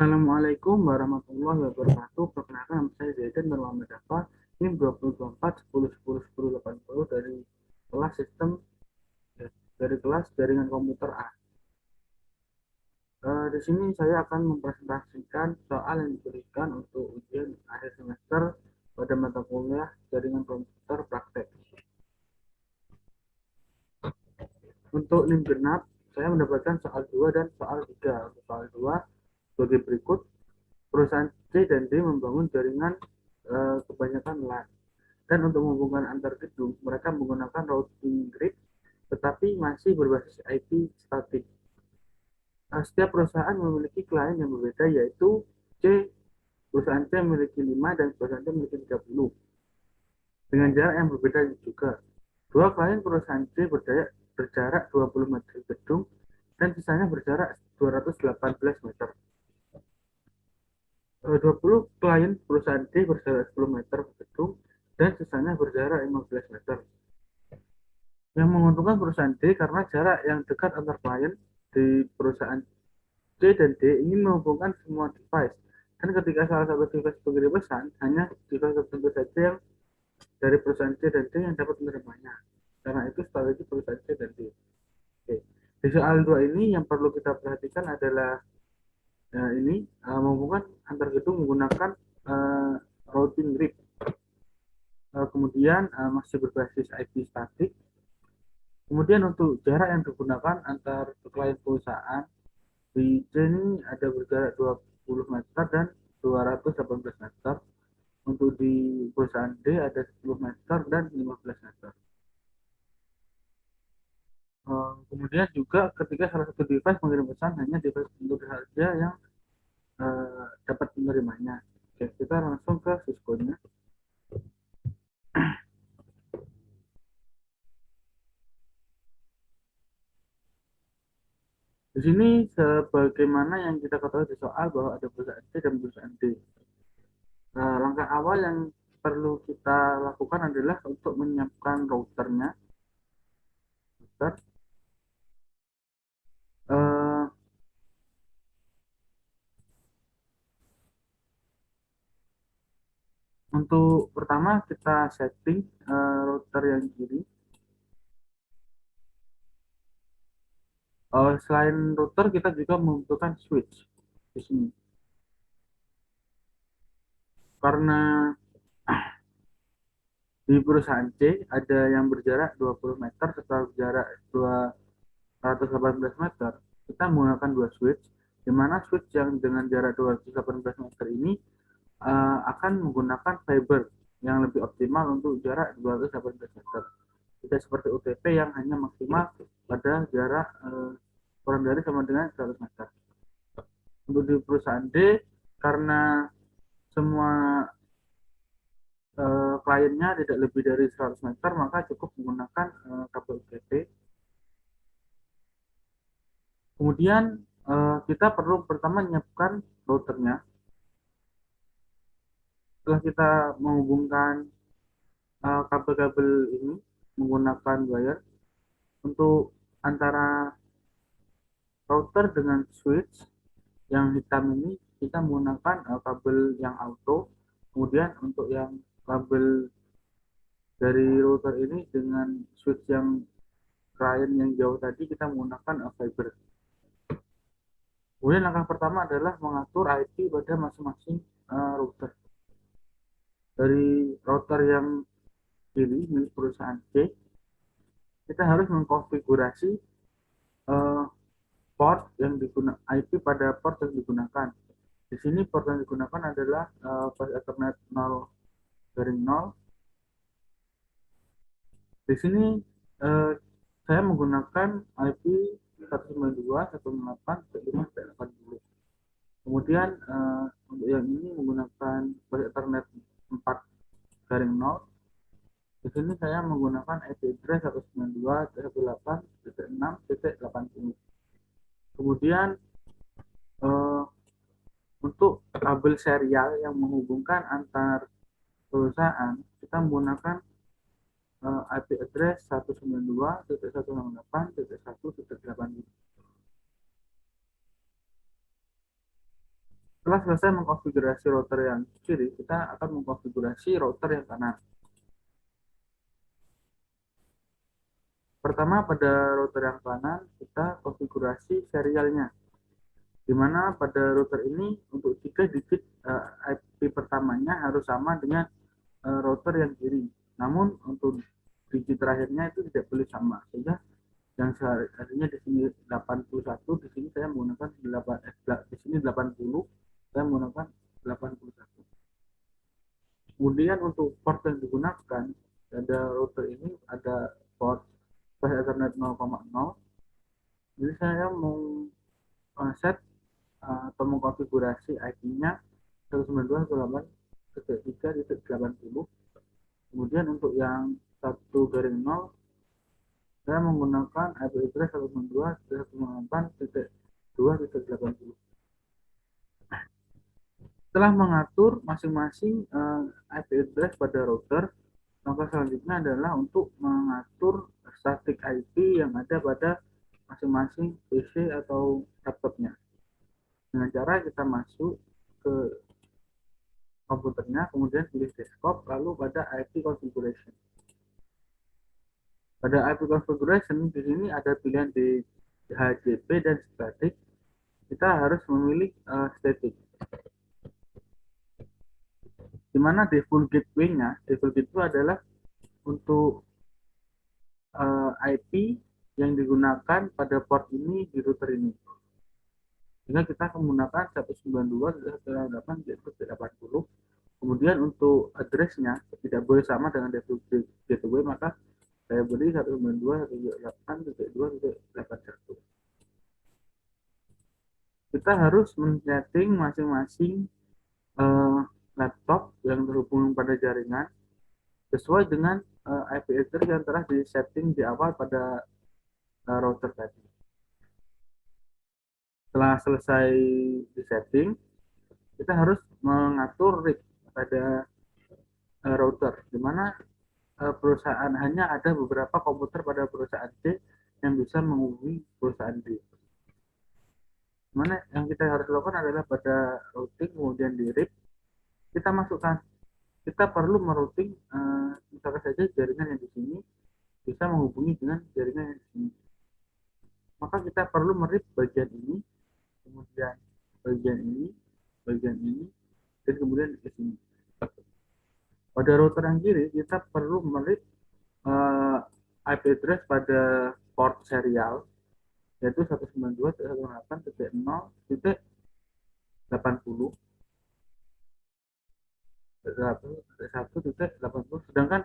Assalamualaikum warahmatullahi wabarakatuh. Perkenalkan nama saya Zaidan Nurmuhammad Dafa. NIM 2024 10 10 10 80 dari kelas sistem dari kelas jaringan komputer A. Di sini saya akan mempresentasikan soal yang diberikan untuk ujian akhir semester pada mata kuliah jaringan komputer praktek. Untuk NIM genap, saya mendapatkan soal 2 dan soal 3. Untuk soal 2 sebagai berikut. Perusahaan C dan D membangun jaringan kebanyakan LAN. Dan untuk menghubungkan antar gedung, mereka menggunakan routing grid, tetapi masih berbasis IP statik. Setiap perusahaan memiliki klien yang berbeda, yaitu perusahaan C memiliki 5 dan perusahaan D memiliki 30. Dengan jarak yang berbeda juga. Dua klien perusahaan C berjarak 20 meter gedung, dan sisanya berjarak 218 meter. 20 klien perusahaan D berjarak 10 meter gedung, dan sisanya berjarak 15 meter. Yang menguntungkan perusahaan D karena jarak yang dekat antar klien di perusahaan C dan D ingin menghubungkan semua device. Dan ketika salah satu device mengirim pesan, hanya device tertentu saja yang dari perusahaan C dan D yang dapat menerimanya. Karena itu strategi perusahaan C dan D. Oke. Di soal 2 ini yang perlu kita perhatikan adalah menghubungkan antar gedung menggunakan routing grid. Kemudian masih berbasis IP statik. Kemudian untuk jarak yang digunakan antar klien perusahaan di C ini ada berjarak 20 meter dan 218 meter. Untuk di perusahaan D ada 10 meter dan 15 meter. Kemudian juga ketika salah satu device mengirim pesan, hanya device tertentu saja yang dapat menerimanya. Oke, kita langsung ke Cisco-nya. Di sini sebagaimana yang kita ketahui di soal bahwa ada perusahaan C dan perusahaan D. Langkah awal yang perlu kita lakukan adalah untuk menyiapkan routernya. Router. Uh, untuk pertama kita setting router yang kiri. Selain router kita juga membutuhkan switch di sini. Karena di perusahaan C ada yang berjarak 20 meter serta jarak 218 meter. Kita menggunakan dua switch, di mana switch yang dengan jarak 218 meter ini akan menggunakan fiber yang lebih optimal untuk jarak 218 meter. Tidak seperti UTP yang hanya maksimal pada jarak kurang dari sama dengan 100 meter. Untuk di perusahaan D, karena semua kliennya tidak lebih dari 100 meter, maka cukup menggunakan kabel UTP. Kemudian kita perlu pertama menyiapkan routernya. Setelah kita menghubungkan kabel-kabel ini menggunakan wire, untuk antara router dengan switch yang hitam ini kita menggunakan kabel yang auto. Kemudian untuk yang kabel dari router ini dengan switch yang klien yang jauh tadi kita menggunakan fiber. Kemudian langkah pertama adalah mengatur IP pada masing-masing router. Dari router yang kiri milik perusahaan C, kita harus mengkonfigurasi uh, port yang digunakan, IP pada port yang digunakan. Di sini port yang digunakan adalah port Ethernet 0 garing 0. Di sini saya menggunakan IP 192.168.5.80. Kemudian untuk yang ini menggunakan port Ethernet 4 garing 0. Di sini saya menggunakan IP address 192.168.6.80. Kemudian untuk kabel serial yang menghubungkan antar perusahaan, kita menggunakan IP address 192.168.1.80. Setelah selesai mengkonfigurasi router yang kiri, kita akan mengkonfigurasi router yang kanan. Pertama, pada router yang kanan, kita konfigurasi serialnya. Di mana pada router ini untuk 3 digit IP pertamanya harus sama dengan router yang kiri. Namun untuk digit terakhirnya itu tidak boleh sama. Sehingga yang seharusnya di sini 81, di sini saya menggunakan 8, di sini 80, saya menggunakan 81. Kemudian untuk port yang digunakan pada router ini ada port Flash Ethernet 0,0. Jadi saya mau set atau mengkonfigurasi IP-nya 192.168.3.80. Kemudian untuk yang 1/0 saya menggunakan IP address 192.168.2.80. Setelah mengatur masing-masing IP address pada router, maka selanjutnya adalah untuk mengatur static IP yang ada pada masing-masing PC atau laptopnya. Dengan cara kita masuk ke komputernya, kemudian pilih desktop, lalu pada IP configuration. Pada IP configuration di sini ada pilihan di HCP dan static. Kita harus memilih static. Di mana default gateway-nya, default gateway adalah untuk IP yang digunakan pada port ini di router ini. Sehingga kita menggunakan 192.168.80. Kemudian untuk address-nya tidak boleh sama dengan default gateway, maka saya beri 192.168.2.81. Kita harus men-setting masing-masing laptop yang terhubung pada jaringan sesuai dengan IP address yang telah di-setting di awal pada router tadi. Setelah selesai di-setting, kita harus mengatur RIP pada router, di mana perusahaan hanya ada beberapa komputer pada perusahaan C yang bisa menghubungi perusahaan D. Mana yang kita harus lakukan adalah pada routing, kemudian di RIP kita masukkan, kita perlu merouting misalkan saja jaringan yang di sini bisa menghubungi dengan jaringan yang di sini, maka kita perlu merip bagian ini, kemudian bagian ini, dan kemudian ke sini. Pada router yang kiri kita perlu merip IP address pada port serial, yaitu 192.168.0.80, 1.80, sedangkan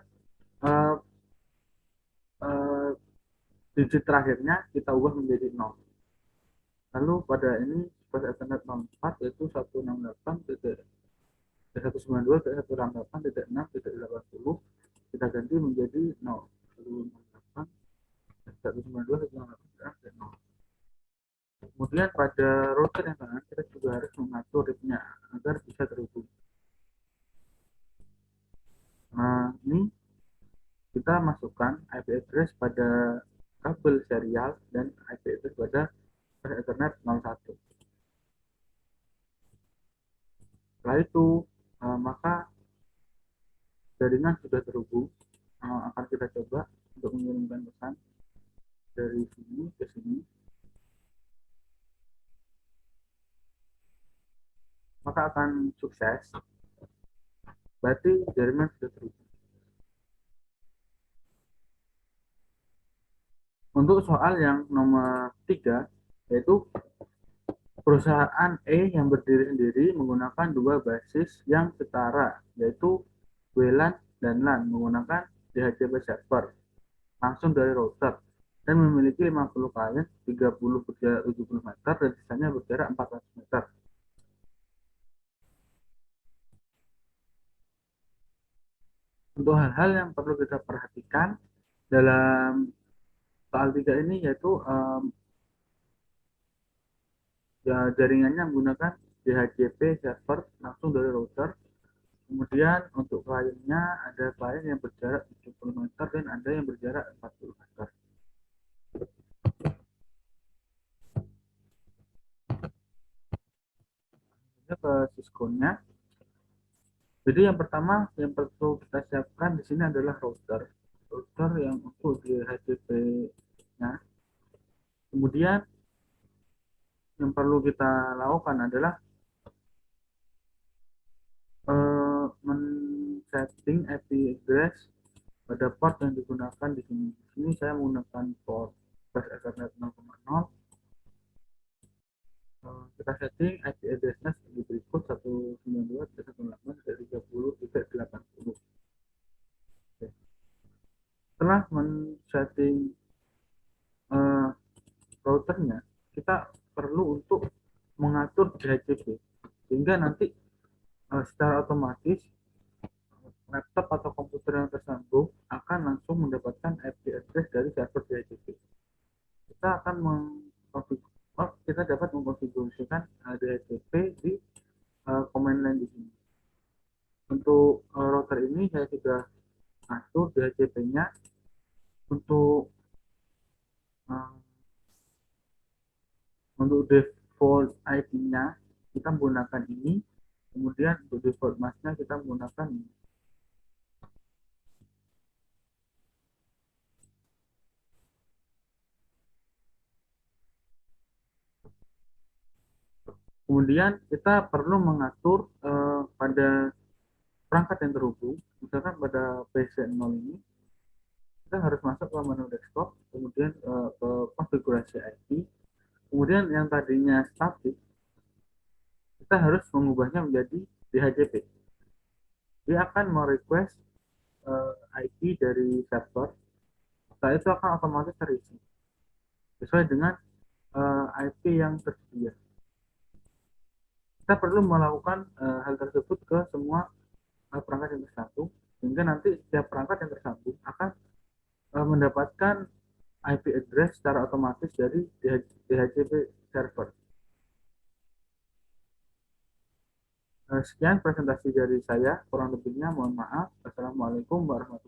uh, uh, digit terakhirnya kita ubah menjadi 0. Lalu pada ini pada Ethernet 04 yaitu 192.168.6.80 kita ganti menjadi 0. 192.168.0. Kemudian pada router yang kanan kita juga harus mengatur RIP-nya agar bisa terhubung. Nah, ini kita masukkan IP address pada kabel serial dan IP address pada Ethernet 01. Setelah itu maka jaringan sudah terhubung. Akan kita coba untuk mengirimkan pesan dari sini ke sini, maka akan sukses. Berarti jaringan sudah terhubung. Untuk soal yang nomor 3, yaitu perusahaan E yang berdiri sendiri menggunakan dua basis yang setara, yaitu WLAN dan LAN menggunakan DHCP server langsung dari router dan memiliki 50 klien, 30 berjarak 70 meter dan sisanya berjarak 400 meter. Untuk hal-hal yang perlu kita perhatikan dalam soal 3 ini yaitu ya, jaringannya menggunakan DHCP server langsung dari router. Kemudian untuk kliennya ada klien yang berjarak 70 meter dan ada yang berjarak 40 meter. ke Cisco-nya. Jadi yang pertama yang perlu kita siapkan di sini adalah router yang untuk DHCP-nya. Kemudian yang perlu kita lakukan adalah men-setting IP address pada port yang digunakan di sini. Di sini saya menggunakan port bus Ethernet 0,0. Kita setting IP address-nya sebagai berikut: 192.168.30.80. Setelah men-setting uh, routernya, kita perlu untuk mengatur DHCP sehingga nanti secara otomatis laptop atau komputer yang tersambung akan langsung mendapatkan IP address dari server DHCP. Kita akan kita dapat mengkonfigurasikan DHCP di command line di sini. Untuk router ini saya sudah atur DHCP-nya. Untuk default IP-nya kita menggunakan ini, kemudian untuk default mask-nya kita menggunakan ini. Kemudian kita perlu mengatur pada perangkat yang terhubung, misalkan pada PC0 ini kita harus masuk ke menu desktop, kemudian ke konfigurasi IP, kemudian yang tadinya static kita harus mengubahnya menjadi DHCP. Dia akan merequest IP dari server, setelah itu akan otomatis terisi sesuai dengan IP yang tersedia. Kita perlu melakukan hal tersebut ke semua perangkat yang tersambung, sehingga nanti setiap perangkat yang tersambung akan mendapatkan IP address secara otomatis dari DHCP server. Sekian presentasi dari saya, kurang lebihnya mohon maaf. Assalamualaikum warahmatullahi wabarakatuh.